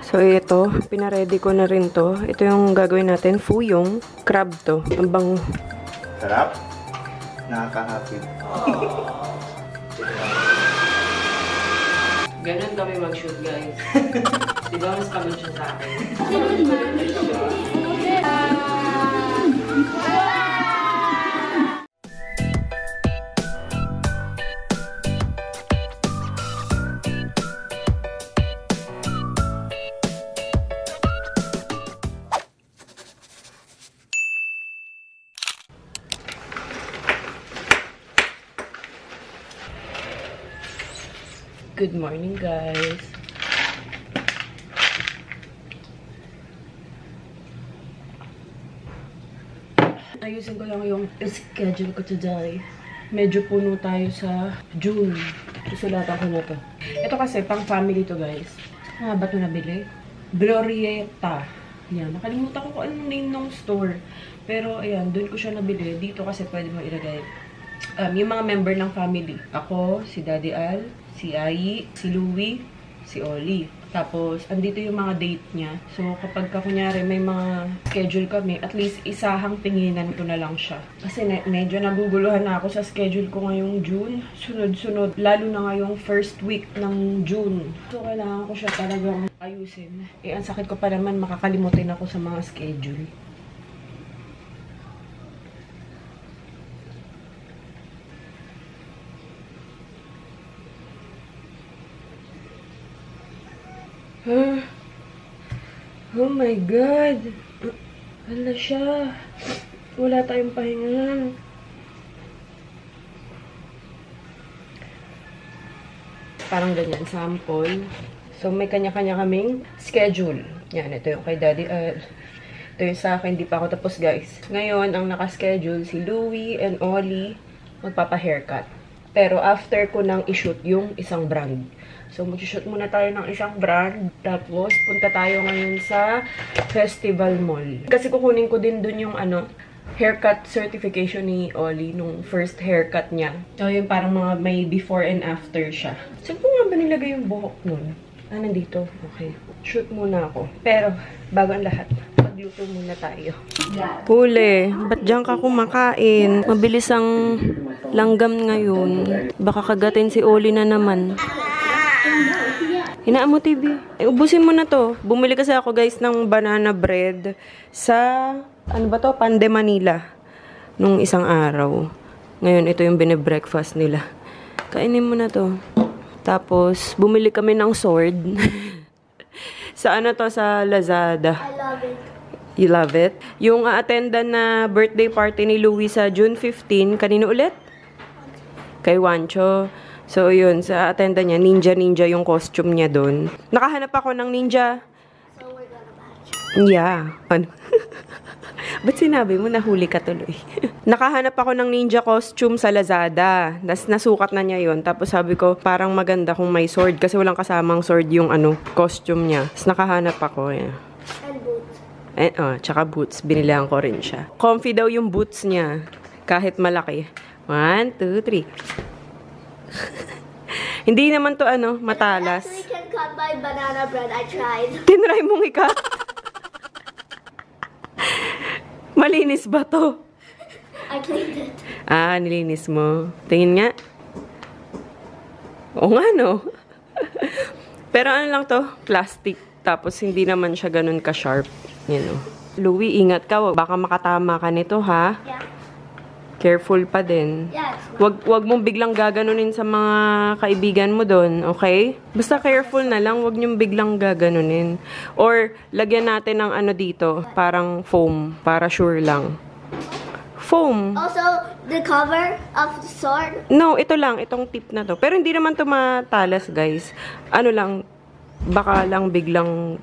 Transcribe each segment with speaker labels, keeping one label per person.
Speaker 1: So, ito. Pinaready ko na rin to. Ito yung gagawin natin. Fuyong. Crab to. Ang bango.
Speaker 2: Sarap? Nakaka-happy.
Speaker 1: Ganun kami mag-shoot, guys. Diba mas pagod siya sa akin? Good morning, guys. Ayusin ko lang yung schedule ko today. Medyo puno tayo sa June. Susulatan ko na to. Ito kasi pang family to, guys. Ba ito nabili? Glorieta. Yan. Nakalimutan ko kung anong name ng store. Pero, ayan, doon ko siya nabili. Dito kasi pwede mo ilagay yung mga member ng family. Ako, si Daddy Al, si Ai, si Louie, si Oli. Tapos, andito yung mga date niya. So, kapag kunyari may mga schedule kami, at least isahang tinginan ko na lang siya. Kasi medyo naguguluhan na ako sa schedule ko ngayong June. Sunod-sunod, lalo na ngayong first week ng June. So, kailangan ko siya talagang ayusin. Ang sakit ko pa naman, makakalimutin ako sa mga schedule. Oh my God! Hala siya. Wala tayong pahinga. Parang ganyan, sample. So, may kanya-kanya kaming schedule. Yan, ito yung kay Daddy. Ito yung sa akin, di pa ako tapos, guys. Ngayon, ang nakaschedule si Louie and Ollie magpapa-haircut. Pero after ko nang i-shoot yung isang brand. So, mag-shoot muna tayo ng isang brand. Tapos, punta tayo ngayon sa Festival Mall. Kasi kukunin ko din dun yung haircut certification ni Ollie nung first haircut niya. So, yung parang mga may before and after siya. Saan ko nga ba nilagay yung buhok nun? Nandito. Okay. Shoot muna ako. Pero, bago ang lahat, magluto muna tayo. Huli, ba't dyan ka kumakain? Mabilis ang langgam ngayon. Baka kagatin si Ollie na naman. Hinaan mo, TV. Ubusin mo na to. Bumili kasi ako, guys, ng banana bread sa, Pande Manila. Nung isang araw. Ngayon, ito yung bine-breakfast nila. Kainin mo na to. Tapos, bumili kami ng sword. Sa sa Lazada.
Speaker 3: I love it.
Speaker 1: You love it? Yung attendan na birthday party ni Louie sa June 15, kanino ulit? Kay Wancho. So, yun, sa attendant niya, ninja yung costume niya doon. Nakahanap ako ng ninja.
Speaker 3: So, we're gonna match.
Speaker 1: Yeah. Ano? Ba't sinabi mo, nahuli ka tuloy? Nakahanap ako ng ninja costume sa Lazada. Nasukat na niya yun. Tapos sabi ko, parang maganda kung may sword. Kasi walang kasamang sword yung costume niya. Tapos nakahanap ako. Yeah.
Speaker 3: And boots.
Speaker 1: Tsaka boots. Binilang ko rin siya. Comfy daw yung boots niya. Kahit malaki. 1, 2, 3. Hindi naman to matalas.
Speaker 3: I actually can cut my banana bread. I tried.
Speaker 1: Tinry mong ikat. Malinis ba to?
Speaker 3: I cleaned it.
Speaker 1: Nilinis mo. Tingin nga. Oo nga, no? Pero lang to? Plastic. Tapos hindi naman siya ganun ka-sharp. Yan, no? Louie, ingat ka. Baka makatama ka nito, ha?
Speaker 3: Yeah.
Speaker 1: Careful pa din.
Speaker 3: Yes.
Speaker 1: Wag mong biglang gaganunin sa mga kaibigan mo doon, okay? Basta careful na lang, wag niyong biglang gaganunin. Or lagyan natin ng dito, parang foam, para sure lang. Foam.
Speaker 3: Also, the cover of the sword.
Speaker 1: No, ito lang, itong tip na to. Pero hindi naman to matalas, guys. Lang, baka lang biglang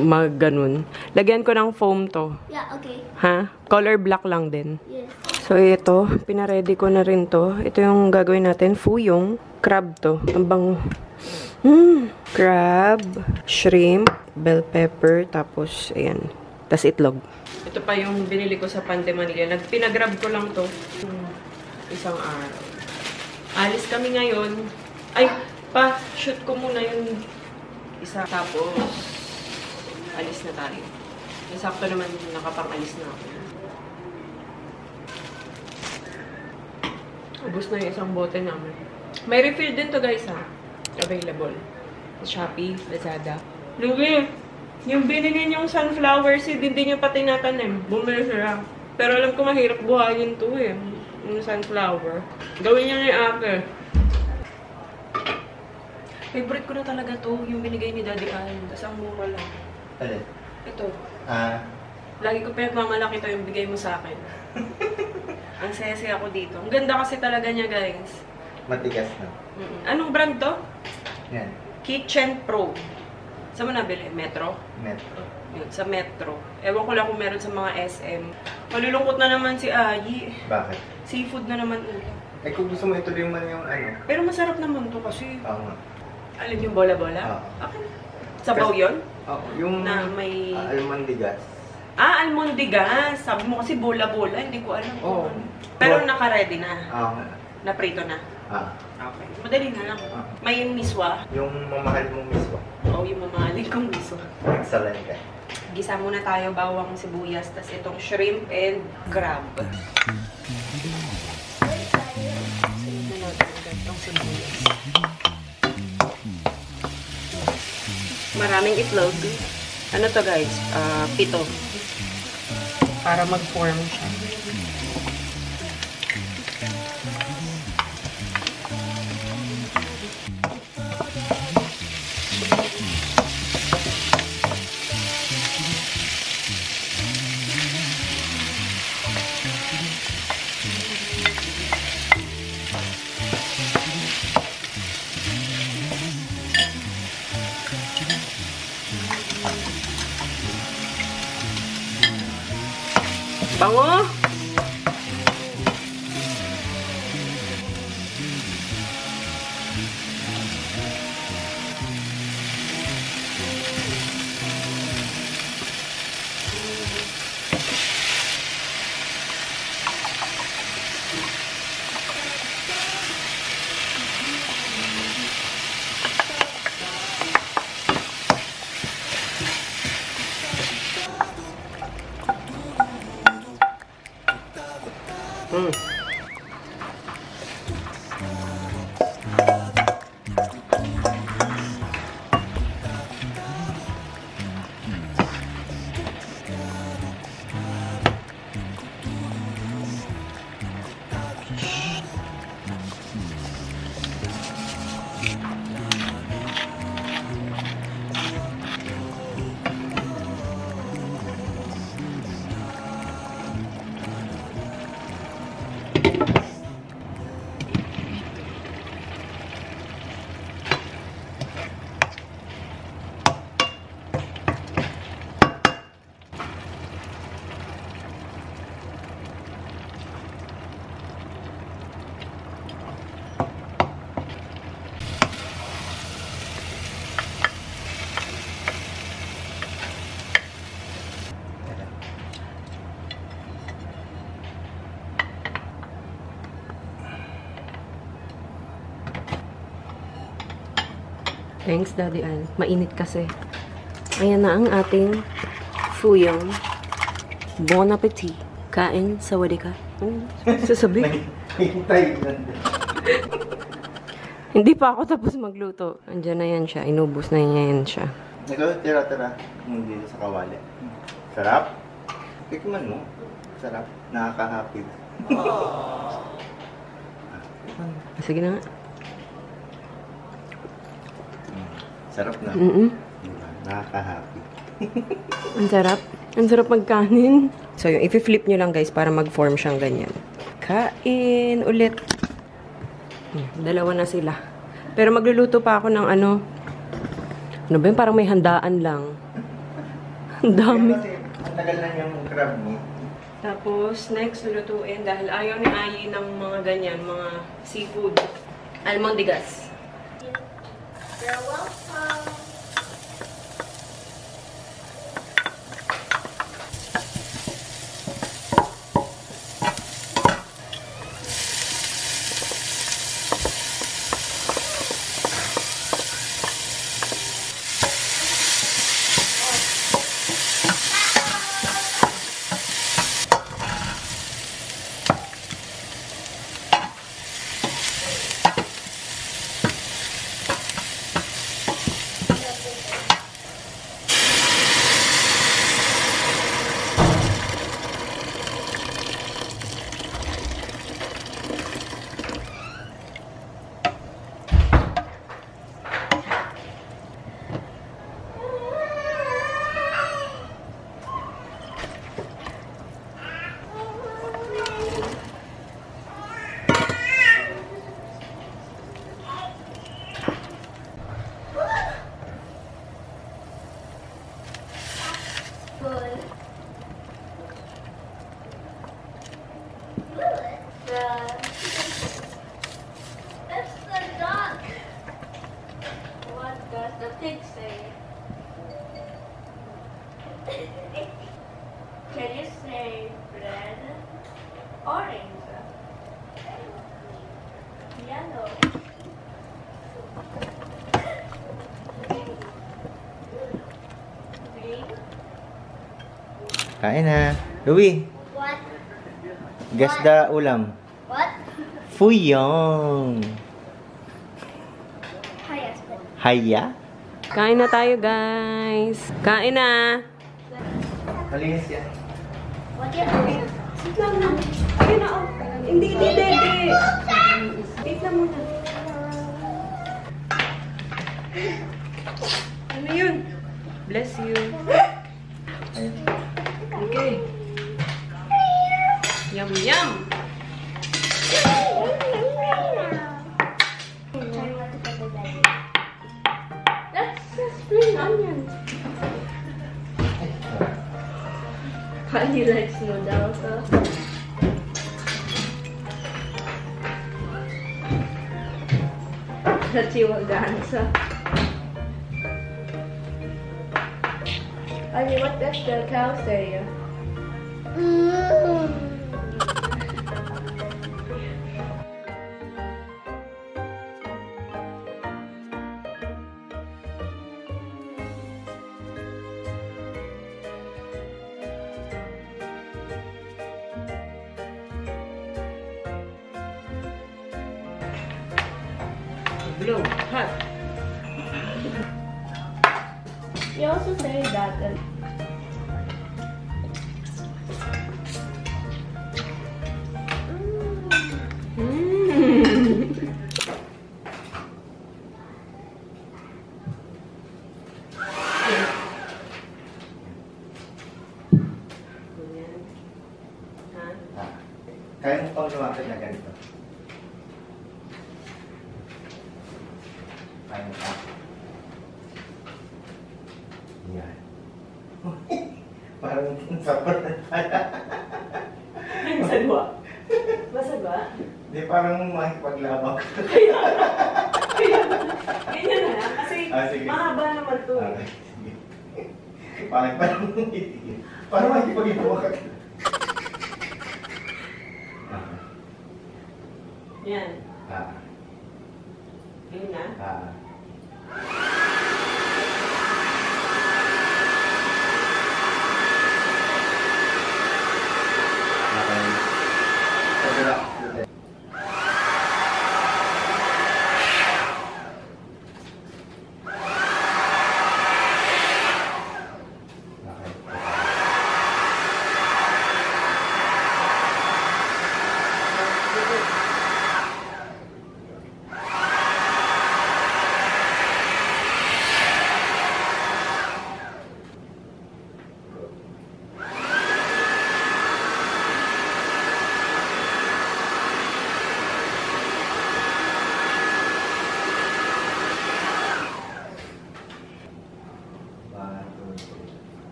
Speaker 1: magganun. Lagyan ko ng foam to.
Speaker 3: Yeah, okay.
Speaker 1: Ha? Color black lang din.
Speaker 3: Yes.
Speaker 1: So, ito. Pinaready ko na rin to. Ito yung gagawin natin. Fuyong. Crab to. Ang bango. Crab. Shrimp. Bell pepper. Tapos, ayan. Tapos itlog. Ito pa yung binili ko sa Pande Manila. Pinagrab ko lang to. Isang araw. Alis kami ngayon. Ay, shoot ko muna yung isa. Tapos, alis na tayo. Sakto naman nakapang-alis na ako. Ubus na yung isang bote namin. May refill din to guys ha. Available. Sa Shopee, Lazada. Lugi, yung binigay niyong sunflower seed, hindi niyo pa tinatanim. Bumili sila. Pero alam ko mahirap buhayin to eh. Yung sunflower. Gawin niyo na yung apple. Favorite ko na talaga to, yung binigay ni Daddy Al. Tapos ang mura lang.
Speaker 2: Alin?
Speaker 1: Ito.
Speaker 2: Ah,
Speaker 1: Lagi ko pinagmamalaki to yung bigay mo sa akin. Ang sese ako dito. Ang ganda kasi talaga niya, guys.
Speaker 2: matigas na.
Speaker 1: Anong brand to?
Speaker 2: Yan.
Speaker 1: Kitchen Pro. Saan mo nabili? Metro?
Speaker 2: Metro.
Speaker 1: Yun, sa Metro. Ewan ko lang kung meron sa mga SM. Malulungkot na naman si Ayi.
Speaker 2: Bakit?
Speaker 1: Seafood na naman ulam.
Speaker 2: Eh kung gusto mo ituloy mo yung ano.
Speaker 1: Pero masarap naman to kasi.
Speaker 2: Oo nga.
Speaker 1: Alin yung bola-bola?
Speaker 2: Oo.
Speaker 1: Okay. Sabaw yun?
Speaker 2: Oo. Yung
Speaker 1: Na may...
Speaker 2: almondigas.
Speaker 1: Almondigas. Sabi mo kasi bola-bola. Hindi ko alam.
Speaker 2: Oo.
Speaker 1: Ano. Pero naka-ready na.
Speaker 2: Oo nga.
Speaker 1: Na-prito na. Okay. Madali na lang. May miswa.
Speaker 2: Yung mamahal mong miswa.
Speaker 1: Oo, yung mamahalin kong miswa.
Speaker 2: Excellent ka.
Speaker 1: Gisa muna tayo bawang sibuyas, tas itong shrimp and crab. Maraming itlog. Ano to guys? 7. Para mag-form siya. Bango! Thanks, Daddy Al. Mainit kasi. Ayan na ang ating fuyong. Bon appetit. Kain, sawadi ka. Sasabi?
Speaker 2: Hintay lang.
Speaker 1: Hindi pa ako tapos magluto. Andiyan na yan siya. Inubos na yan siya.
Speaker 2: Ikaw, tira-tira. Hindi sa kawali. Sarap. Tikman mo. Sarap. Nakaka-happy.
Speaker 1: Sige na nga.
Speaker 2: Sarap na. Diba? Nakaka-happy.
Speaker 1: Ang sarap. Ang sarap magkanin. So, yung i-flip nyo lang guys para mag-form siyang ganyan. Kain ulit. Dalawa na sila. Pero magluluto pa ako ng ano. Ano ba yun? Parang may handaan lang. Ang dami.
Speaker 2: Kasi ang tagal na yung crab meat.
Speaker 1: Tapos, next lulutuin dahil ayaw ni Ayi ng mga ganyan, mga seafood. Almondigas.
Speaker 3: You're welcome. Can you say red? Orange. Yellow. Green.
Speaker 2: Kain na. Louie,
Speaker 3: What?
Speaker 2: guess the ulam.
Speaker 3: What?
Speaker 2: Fuyong.
Speaker 3: Hi, Aspen.
Speaker 2: Haya?
Speaker 1: Kain na tayo, guys. Kain na.
Speaker 2: Malinis yan.
Speaker 3: What you
Speaker 1: Sit lang na. Ayun na, oh. Hindi. Wait lang muna. Ano yun? Bless you.
Speaker 2: Ayun.
Speaker 1: Okay. Yum, yum. That's a spring onion.
Speaker 3: Honey likes noodles.
Speaker 1: That you will dance.
Speaker 3: I mean, what does the cow say?
Speaker 1: Blow. Hot.
Speaker 3: You also say that.
Speaker 2: Kaya mo pang lumapit na ganito. Kaya mo pa. Yan. Parang sapat na tayo.
Speaker 1: Masagwa. Masagwa?
Speaker 2: Di parang makipaglabang.
Speaker 1: Ganyan na lang. Kasi
Speaker 2: Sige.
Speaker 1: mahaba naman to.
Speaker 2: Okay, sige. Parang itigil. Parang makipag-ibawa ka.
Speaker 1: Yan.
Speaker 2: Ah.
Speaker 1: Ganyan na.
Speaker 2: Ah. Okay. Kabila.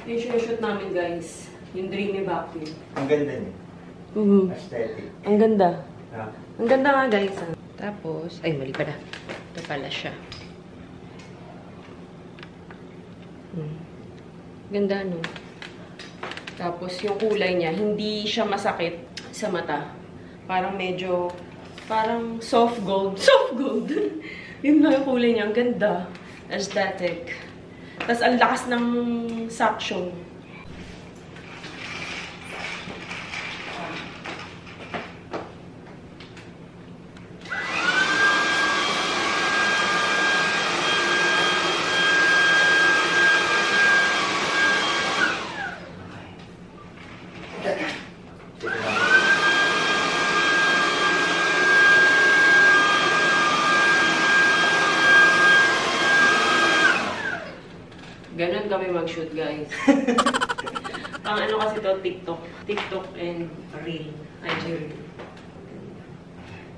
Speaker 1: Yung shoot namin, guys. Yung dreamy vacuum.
Speaker 2: Ang ganda niya. Aesthetic.
Speaker 1: Ang ganda.
Speaker 2: Ah.
Speaker 1: Ang ganda nga, guys. Tapos, ay, mali pala. Ito pala siya. Ganda, no? Tapos, yung kulay niya, hindi siya masakit sa mata. Parang medyo, parang soft gold. Soft gold! Yun lang yung kulay niya. Ang ganda. Aesthetic. Tapos, ang lakas ng suction. Ganon kami mag-shoot, guys. Pang ano kasi to, TikTok. TikTok and Reel. IG Reel.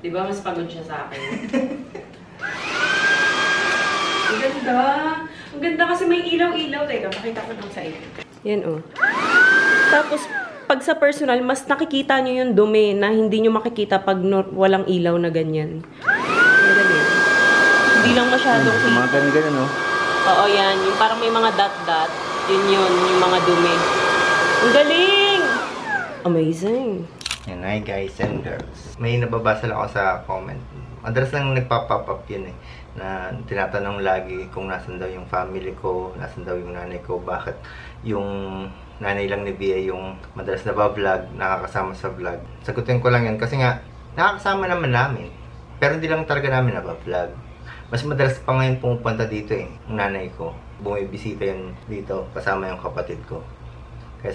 Speaker 1: Diba, mas pagod siya sa akin. Ang ganda. Ang ganda kasi may ilaw-ilaw. Teka, pakita ko lang sa iyo. Yan, oh. Tapos, pag sa personal, mas nakikita nyo yung dumi na hindi nyo makikita pag walang ilaw na ganyan. Ang Hindi lang masyadong kita.
Speaker 2: Mga ganun, no?
Speaker 1: Oo, yan. Yung parang may mga dot-dot. Yun, yung mga dumi. Ang galing! Amazing.
Speaker 2: Yan, hi guys and girls. May nababasa lang ako sa comment. Madalas lang nagpa-pop up yun eh. Na tinatanong lagi kung nasan daw yung family ko, nasan daw yung nanay ko, bakit yung nanay lang ni Bia yung madalas na ba-vlog, nakakasama sa vlog. Sagutin ko lang yun kasi nga, nakakasama naman namin. Pero hindi lang talaga namin naba-vlog. Mas madalas pa ngayon pumupunta dito eh, yung nanay ko. Bumibisita yun dito, kasama yung kapatid ko. Kaya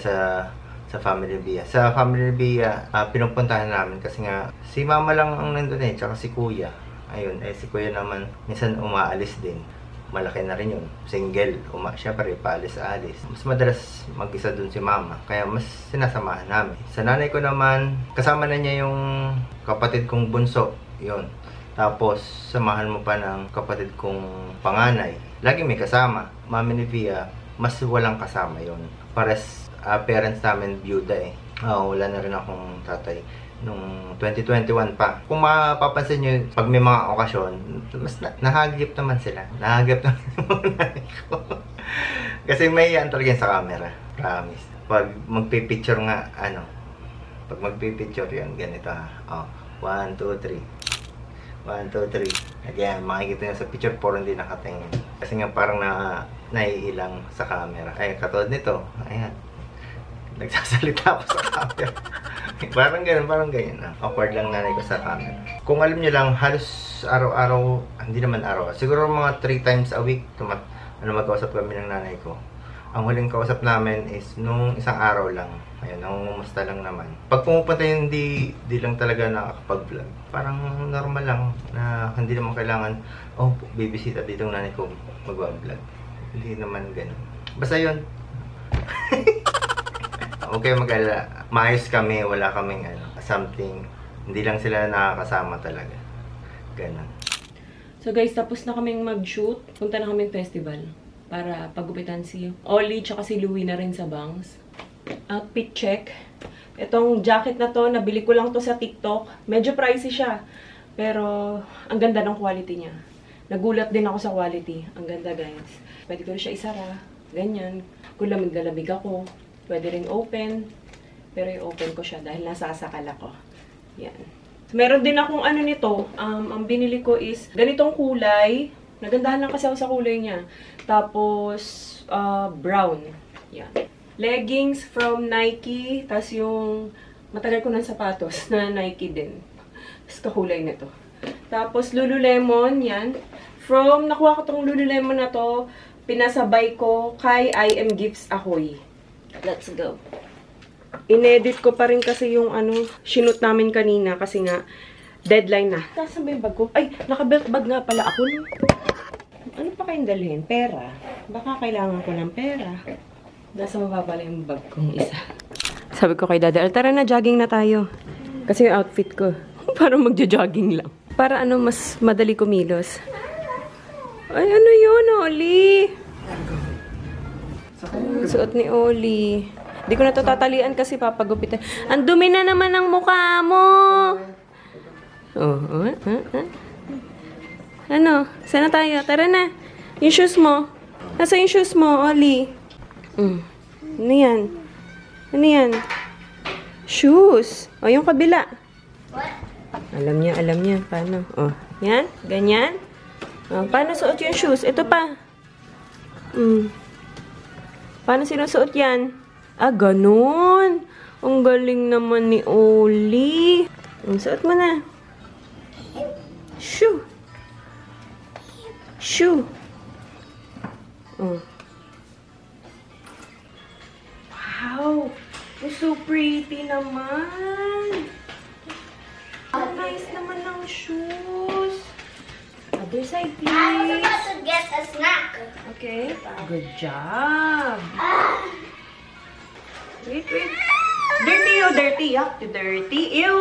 Speaker 2: sa family Bia. Sa family Bia, pinupuntahan namin kasi nga si mama lang ang nandun eh, tsaka si kuya. Ayun, eh si kuya naman minsan umaalis din. Malaki na rin yun. Single, syempre paalis-alis. Mas madalas mag-isa dun si mama, kaya mas sinasamahan namin. Sa nanay ko naman, kasama na niya yung kapatid kong bunso. Yun. Tapos, samahan mo pa ng kapatid kong panganay. Lagi may kasama. Mami ni Bia, mas walang kasama yun. Pares parents namin byuda eh. Wala na rin akong tatay nung 2021 pa. Kung mapapansin nyo, pag may mga okasyon, mas nahagip naman sila. Nahagip naman yung mga nanay ko. Kasi may yan talaga sa camera. Promise. Pag magpipicture nga, pag magpipicture yan, ganito ha. 1, 2, 3. 1, 2, 3. Again, makikita nyo sa picture, puro hindi nakatingin. Kasi nga parang naiilang sa camera. Ay, katulad nito. Ayan. Nagsasalita ako sa camera. Parang ganyan. Awkward lang nanay ko sa camera. Kung alam nyo lang, halos araw-araw, hindi naman araw. Siguro mga 3 times a week, magkausap kami ng nanay ko. Ang huling kausap namin is nung isang araw lang. Ayun, nangungumusta lang naman. Pag pumupunta yun, hindi lang talaga nakakapag-vlog. Parang normal lang na hindi naman kailangan, bibisita dito ng nanay ko mag-vlog. Hindi naman ganun. Basta yun. Okay, mag-alala. Maayos kami, wala kaming something. Hindi lang sila nakakasama talaga. Ganun.
Speaker 1: So guys, tapos na kaming mag-shoot. Punta na kaming festival para pagupitan si Ollie tsaka si Louie na rin sa bangs. Outfit check. Itong jacket na to, nabili ko lang to sa TikTok. Medyo pricey siya. Pero, ang ganda ng quality niya. Nagulat din ako sa quality. Ang ganda, guys. Pwede ko rin siya isara. Ganyan. Kung lamig na lamig ako, pwede rin open. Pero i-open ko siya dahil nasasakal ako. Yan. Meron din akong nito. Ang binili ko is ganitong kulay. Nagandahan lang kasi ako sa kulay niya. Tapos, brown. Yan. Leggings from Nike. Tapos yung matagal ko ng sapatos na Nike din. Tapos kakulay na to. Tapos Lululemon. Yan. Nakuha ko tong Lululemon na to. Pinasabay ko kay I Am Gifts Ahoy. Let's go. Inedit ko pa rin kasi yung shoot namin kanina kasi nga deadline na. Nasaan ba yung bag ko? Ay, naka-belt bag nga pala ako. Ano pa kayong dalhin? Pera. Baka kailangan ko ng pera. Nasa mababa pala yung bag kong isa. Sabi ko kay Daddy, tara na, jogging na tayo. Kasi yung outfit ko, parang magja-jogging lang. Para mas madali kumilos. Ay, ano yun, Oli? Suot ni Oli. Di ko na to tatalian kasi papagupitan. Ang dumi na naman ng mukha mo. Ano? Saan na tayo? Tara na. Yung shoes mo. Nasa yung shoes mo, Oli? Ano yan? Ano yan? Shoes. O, yung kabila. Alam niya. Paano? O, yan. Ganyan. O, paano suot yung shoes? Ito pa. Paano sinusuot yan? Ganun. Ang galing naman ni Oli. Suot mo na. Shoo. Shoo. Wow. You're so pretty naman. Ang nice naman ng shoes. Other side, please.
Speaker 3: I was about to get a snack.
Speaker 1: Okay. Good job. Wait. Dirty, dirty. Yuck, dirty. Ew.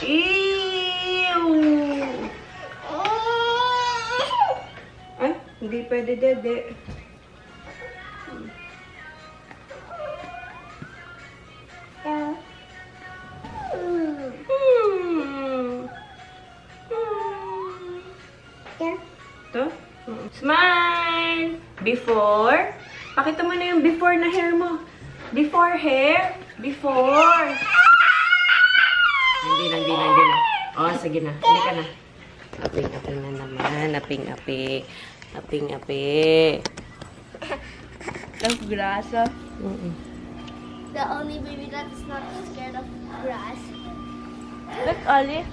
Speaker 1: Ew. Ay, hindi pwede, Dede. Before. Pakita mo na yung before na hair mo. Before hair. Before. Hindi na. Oh, sige na. Hindi ka na. Aping-aping na naman. Aping-api. Aping-api.
Speaker 3: Of grass.
Speaker 1: Mm-mm.
Speaker 3: The only baby that is not scared of grass.
Speaker 4: Look, Ollie.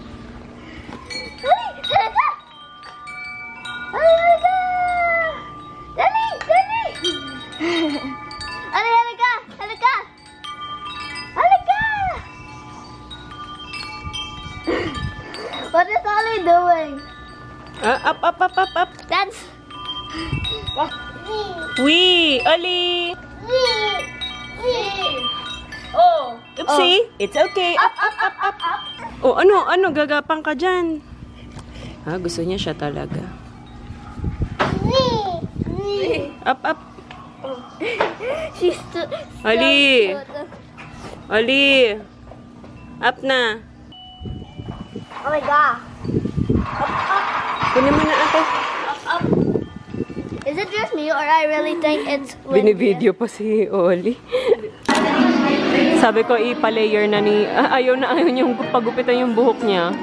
Speaker 3: Dali! Halika! What is Ollie doing?
Speaker 1: Up.
Speaker 3: That's
Speaker 1: Wee! Oli!
Speaker 3: Oh!
Speaker 1: Oopsie! It's okay. Up. Oh, ano? Gagapang ka dyan. Gusto niya siya talaga. Up.
Speaker 3: She's too...
Speaker 1: Ali! Oli! Up na.
Speaker 3: Oh my god.
Speaker 1: Kunin mo na ate.
Speaker 3: Is it just me or I really think it's
Speaker 1: Binivideo pa si Oli. Sabi ko ipa-layer na ni... ayaw niyang pagupitan yung buhok niya.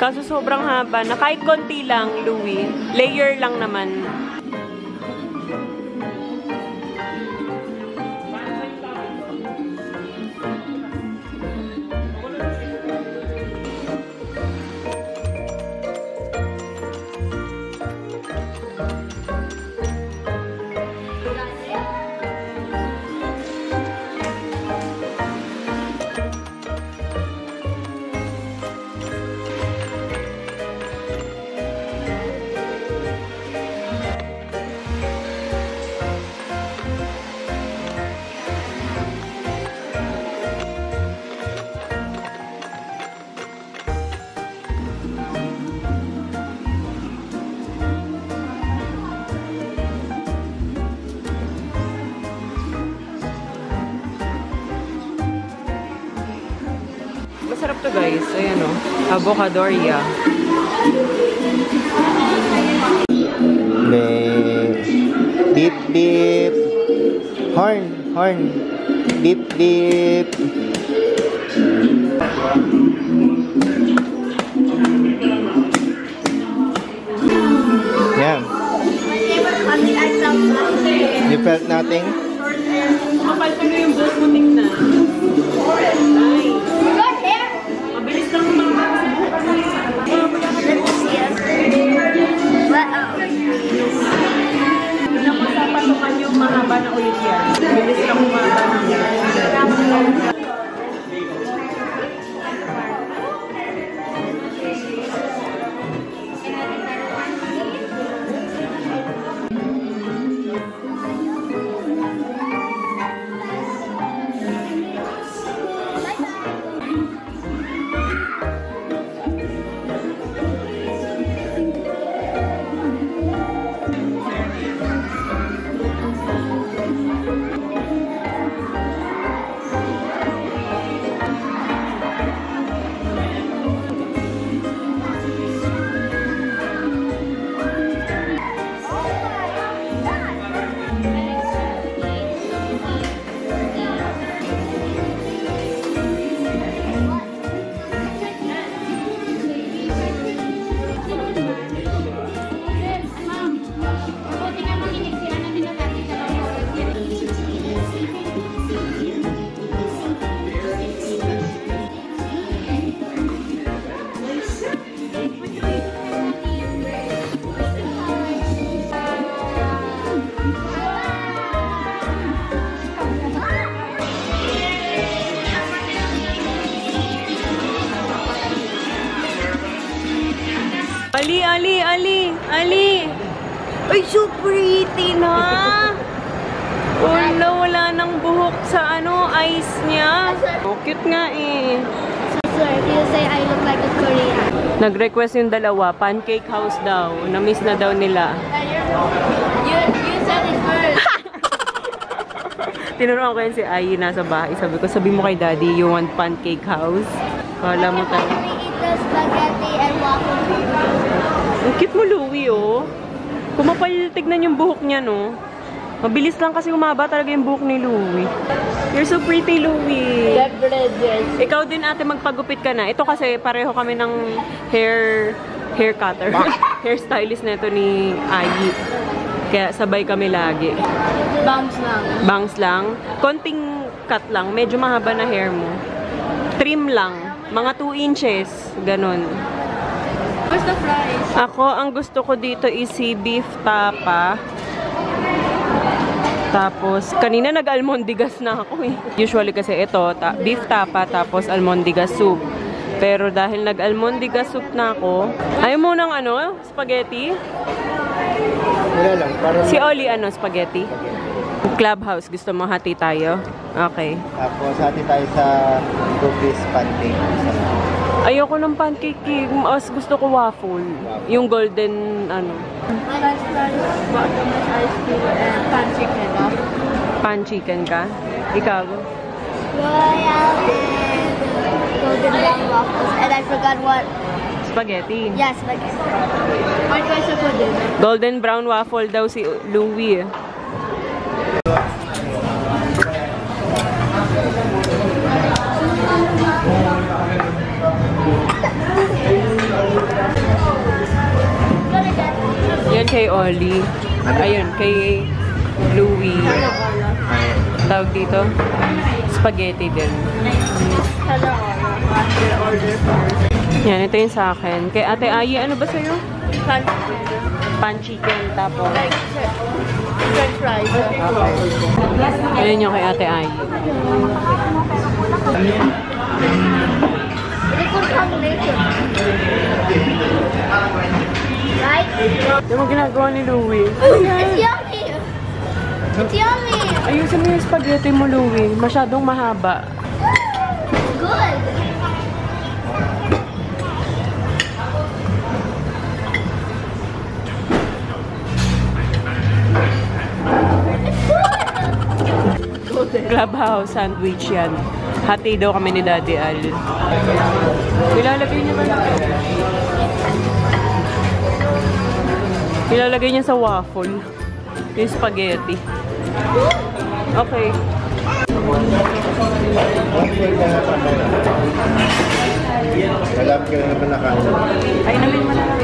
Speaker 1: Kaso sobrang haba na kahit konti lang, Louie. Layer lang naman. Masarap to guys. Ayan o. Avocadoria.
Speaker 2: Beep, beep. Horn. Beep, beep. Yeah. You felt nothing?
Speaker 1: Kapal ka na yung buhok mo, tingnan. Nice.
Speaker 3: Your hair?
Speaker 1: Mabilis lang mga Napasapatukan yung mahaba na ulit yan. Mabilis lang umaba ng Ali! Ay, so pretty na! Wala nang buhok sa eyes niya. Oh, cute nga eh.
Speaker 3: Swear, you say I look like a Korean.
Speaker 1: Nag-request yung dalawa, pancake house daw. Na-miss na daw nila.
Speaker 3: You said it first.
Speaker 1: Tinuruan ko yun si Ai nasa bahay. Sabi mo kay Daddy, you want pancake house? Kala mo tayo.
Speaker 3: We eat the spaghetti and waffle.
Speaker 1: Ang cute mo, Louie, oh. Kumapal, tignan yung buhok niya, no? Mabilis lang kasi umaba talaga yung buhok ni Louie. You're so pretty, Louie. Ikaw din ate, magpagupit ka na. Ito kasi pareho kami ng hair cutter. Hairstylist na ito ni Ayi. Kaya sabay kami lagi.
Speaker 3: Bangs lang.
Speaker 1: Bangs lang. Konting cut lang. Medyo mahaba na hair mo. Trim lang. Mga 2 inches. Ganon.
Speaker 3: Where's the fries?
Speaker 1: Ako, ang gusto ko dito is si beef tapa. Tapos, kanina nag-almondigas na ako eh. Usually kasi ito, beef tapa tapos almondigas soup. Pero dahil nag-almondigas soup na ako, ayaw mo ng ano, spaghetti?
Speaker 2: Wala lang, para
Speaker 1: Si Oli, ano, spaghetti? Clubhouse, gusto mo hati tayo? Okay.
Speaker 2: Tapos hati tayo sa two-piece pancake.
Speaker 1: Ayoko ng pancake cake. Mas gusto ko waffle. Yung golden, ano.
Speaker 3: French fries, buttermilk ice cream, and pan chicken.
Speaker 1: Pan chicken ka? Ikaw?
Speaker 3: Royal and golden brown waffles. And I forgot what.
Speaker 1: Spaghetti.
Speaker 3: Yes, spaghetti. What do I say for dinner?
Speaker 1: Golden brown waffle daw si Louie. Yan kay Oli. Ayun, kay Louie. Tawag dito, spaghetti din. Yan, ito yung sa akin. Kay Ate Ayi, ano ba sa'yo?
Speaker 3: Pan chicken.
Speaker 1: Pan chicken, tapos.
Speaker 3: Like French fries.
Speaker 1: Ayun yung kay Ate Ayi.
Speaker 3: It could come later. Right?
Speaker 1: Yung mga ginagawa ni Louie. Ano yan?
Speaker 3: It's yummy. It's yummy.
Speaker 1: Ayusin mo yung spaghetti mo, Louie. Masyadong mahaba.
Speaker 3: Good.
Speaker 1: Clubhouse sandwich yan. Hati daw kami ni Daddy Al. Ilalagay niya ba? Ilalagay niya sa waffle. Yung spaghetti. Okay.
Speaker 2: Alam ka na naman nakain.
Speaker 1: Ay, namin mo na lang.